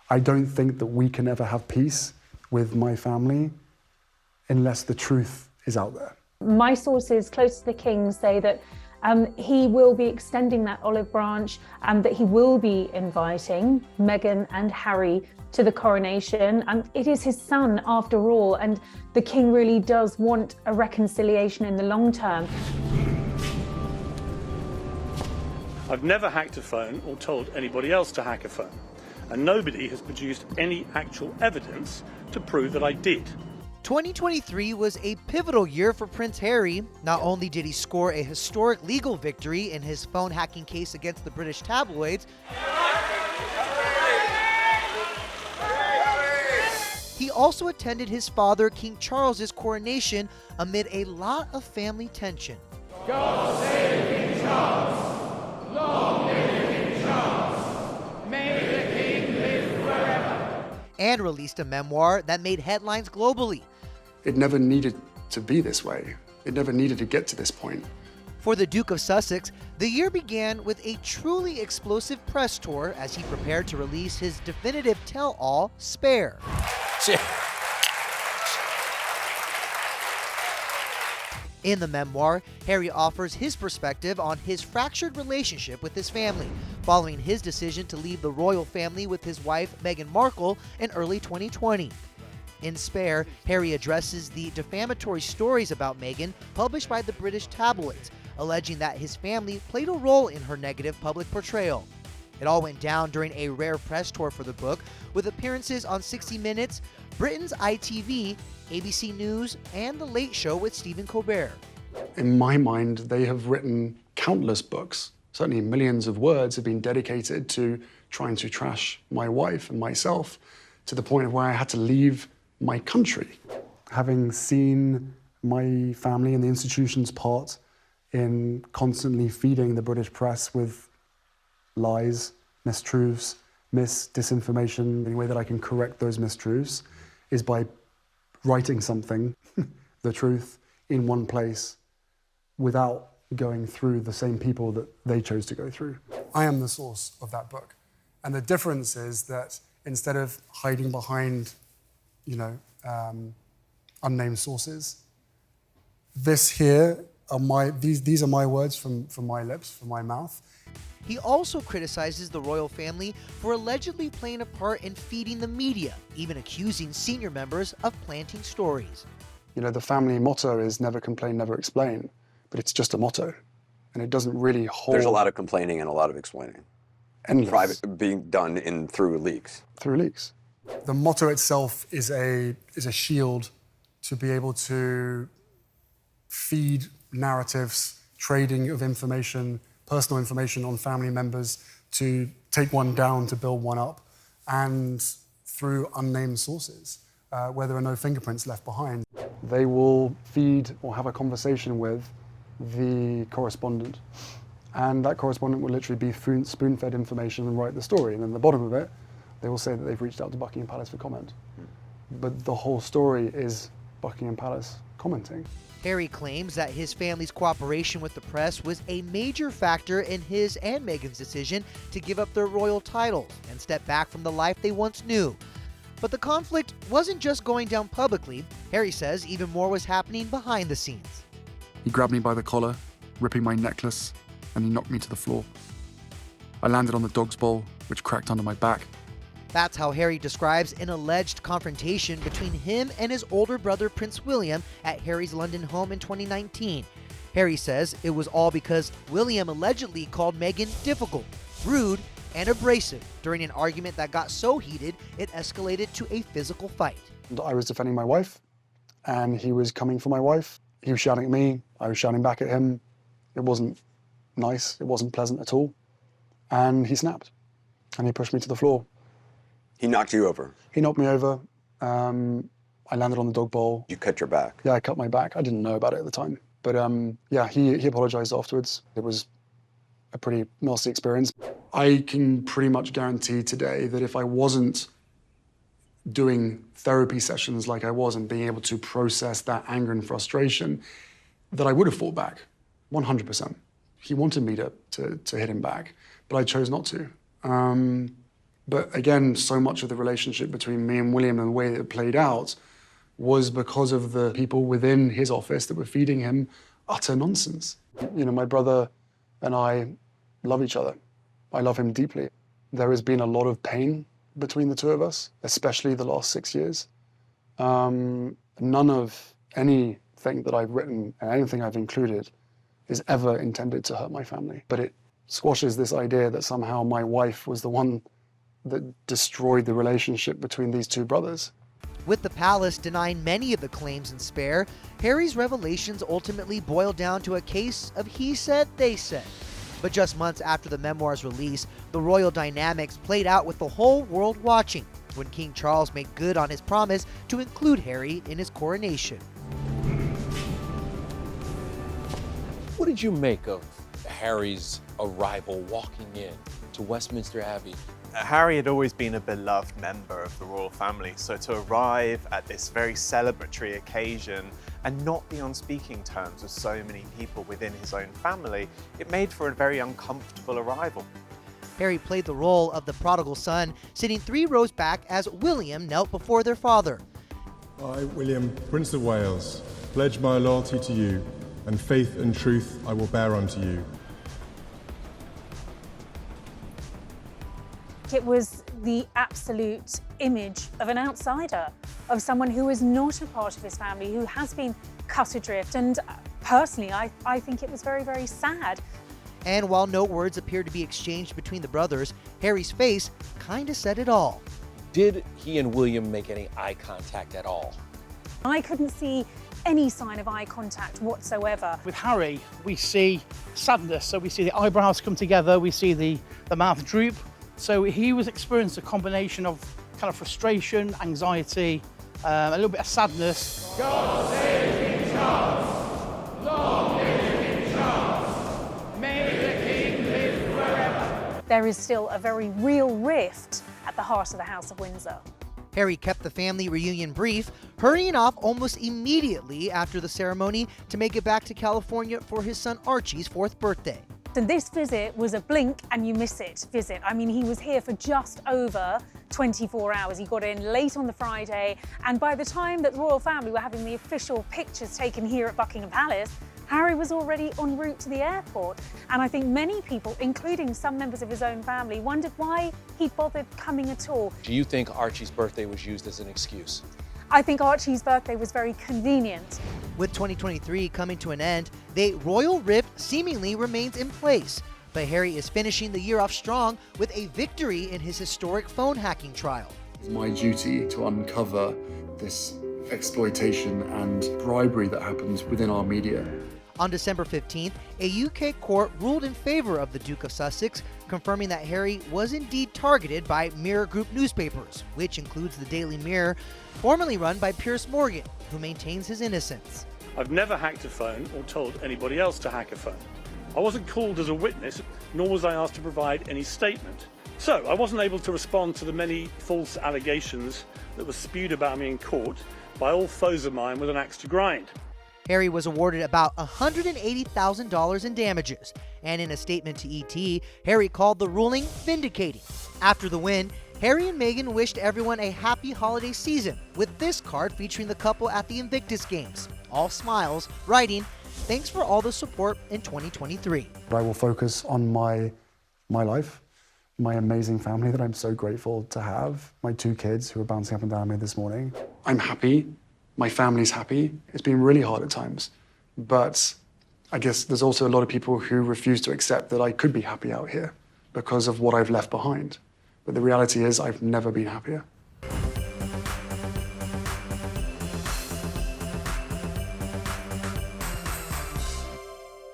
I don't think that we can ever have peace with my family unless the truth is out there. My sources close to the king say that he will be extending that olive branch and that he will be inviting Meghan and Harry to the coronation. It is his son after all, and the king really does want a reconciliation in the long term. I've never hacked a phone or told anybody else to hack a phone, and nobody has produced any actual evidence to prove that I did. 2023 was a pivotal year for Prince Harry. Not only did he score a historic legal victory in his phone hacking case against the British tabloids, he also attended his father, King Charles's coronation amid a lot of family tension. God save King Charles! Long live King Charles! May the King live forever! And released a memoir that made headlines globally. It never needed to be this way. It never needed to get to this point. For the Duke of Sussex, the year began with a truly explosive press tour as he prepared to release his definitive tell-all, Spare. In the memoir, Harry offers his perspective on his fractured relationship with his family, following his decision to leave the royal family with his wife, Meghan Markle, in early 2020. In Spare, Harry addresses the defamatory stories about Meghan published by the British tabloids, alleging that his family played a role in her negative public portrayal. It all went down during a rare press tour for the book, with appearances on 60 Minutes, Britain's ITV, ABC News, and The Late Show with Stephen Colbert. In my mind, they have written countless books. Certainly millions of words have been dedicated to trying to trash my wife and myself, to the point of where I had to leave my country. Having seen my family and the institution's part in constantly feeding the British press with lies, mistruths, disinformation, the way that I can correct those mistruths is by writing something, the truth, in one place without going through the same people that they chose to go through. I am the source of that book. And the difference is that instead of hiding behind unnamed sources. This here are these are my words from my lips, from my mouth. He also criticizes the royal family for allegedly playing a part in feeding the media, even accusing senior members of planting stories. The family motto is never complain, never explain, but it's just a motto, and it doesn't really hold. There's a lot of complaining and a lot of explaining. Endless. Private being done through leaks. Through leaks. The motto itself is a shield to be able to feed narratives, trading of information, personal information on family members, to take one down to build one up, and through unnamed sources, where there are no fingerprints left behind. They will feed or have a conversation with the correspondent, and that correspondent will literally be spoon-fed information and write the story, and then at the bottom of it, they will say that they've reached out to Buckingham Palace for comment. But the whole story is Buckingham Palace commenting. Harry claims that his family's cooperation with the press was a major factor in his and Meghan's decision to give up their royal titles and step back from the life they once knew. But the conflict wasn't just going down publicly. Harry says even more was happening behind the scenes. He grabbed me by the collar, ripping my necklace, and he knocked me to the floor. I landed on the dog's bowl, which cracked under my back. That's how Harry describes an alleged confrontation between him and his older brother Prince William at Harry's London home in 2019. Harry says it was all because William allegedly called Meghan difficult, rude, and abrasive during an argument that got so heated it escalated to a physical fight. I was defending my wife, and he was coming for my wife. He was shouting at me, I was shouting back at him. It wasn't nice, it wasn't pleasant at all. And he snapped, and he pushed me to the floor. He knocked you over? He knocked me over. I landed on the dog bowl. You cut your back? Yeah, I cut my back. I didn't know about it at the time. But yeah, he apologized afterwards. It was a pretty nasty experience. I can pretty much guarantee today that if I wasn't doing therapy sessions like I was and being able to process that anger and frustration, that I would have fought back, 100%. He wanted me to hit him back, but I chose not to. But again, so much of the relationship between me and William and the way that it played out was because of the people within his office that were feeding him utter nonsense. You know, my brother and I love each other. I love him deeply. There has been a lot of pain between the two of us, especially the last 6 years. None of anything that I've written and anything I've included is ever intended to hurt my family. But it squashes this idea that somehow my wife was the one that destroyed the relationship between these two brothers. With the palace denying many of the claims in Spare, Harry's revelations ultimately boiled down to a case of he said, they said. But just months after the memoir's release, the royal dynamics played out with the whole world watching when King Charles made good on his promise to include Harry in his coronation. What did you make of Harry's arrival walking in to Westminster Abbey? Harry had always been a beloved member of the royal family, so to arrive at this very celebratory occasion and not be on speaking terms with so many people within his own family, it made for a very uncomfortable arrival. Harry played the role of the prodigal son, sitting 3 rows back as William knelt before their father. I, William, Prince of Wales, pledge my loyalty to you, and faith and truth I will bear unto you. It was the absolute image of an outsider, of someone who is not a part of his family, who has been cut adrift. And personally, I think it was very, very sad. And while no words appeared to be exchanged between the brothers, Harry's face kind of said it all. Did he and William make any eye contact at all? I couldn't see any sign of eye contact whatsoever. With Harry, we see sadness, so we see the eyebrows come together, we see the mouth droop. So he was experiencing a combination of kind of frustration, anxiety, a little bit of sadness. God save King Charles! Long live King Charles! May the King live forever! There is still a very real rift at the heart of the House of Windsor. Harry kept the family reunion brief, hurrying off almost immediately after the ceremony to make it back to California for his son Archie's 4th birthday. And this visit was a blink and you miss it visit. I mean, he was here for just over 24 hours. He got in late on the Friday, and by the time that the royal family were having the official pictures taken here at Buckingham Palace, Harry was already en route to the airport. And I think many people, including some members of his own family, wondered why he bothered coming at all. Do you think Archie's birthday was used as an excuse? I think Archie's birthday was very convenient. With 2023 coming to an end, the royal rift seemingly remains in place. But Harry is finishing the year off strong with a victory in his historic phone hacking trial. It's my duty to uncover this exploitation and bribery that happens within our media. On December 15th, a UK court ruled in favor of the Duke of Sussex, confirming that Harry was indeed targeted by Mirror Group newspapers, which includes the Daily Mirror, formerly run by Piers Morgan, who maintains his innocence. I've never hacked a phone or told anybody else to hack a phone. I wasn't called as a witness, nor was I asked to provide any statement. So I wasn't able to respond to the many false allegations that were spewed about me in court by all foes of mine with an axe to grind. Harry was awarded about $180,000 in damages, and in a statement to ET, Harry called the ruling vindicating. After the win, Harry and Meghan wished everyone a happy holiday season, with this card featuring the couple at the Invictus Games, all smiles, writing, "Thanks for all the support in 2023. I will focus on my life, my amazing family that I'm so grateful to have, my 2 kids who are bouncing up and down me this morning. I'm happy. My family's happy. It's been really hard at times, but I guess there's also a lot of people who refuse to accept that I could be happy out here because of what I've left behind. But the reality is I've never been happier.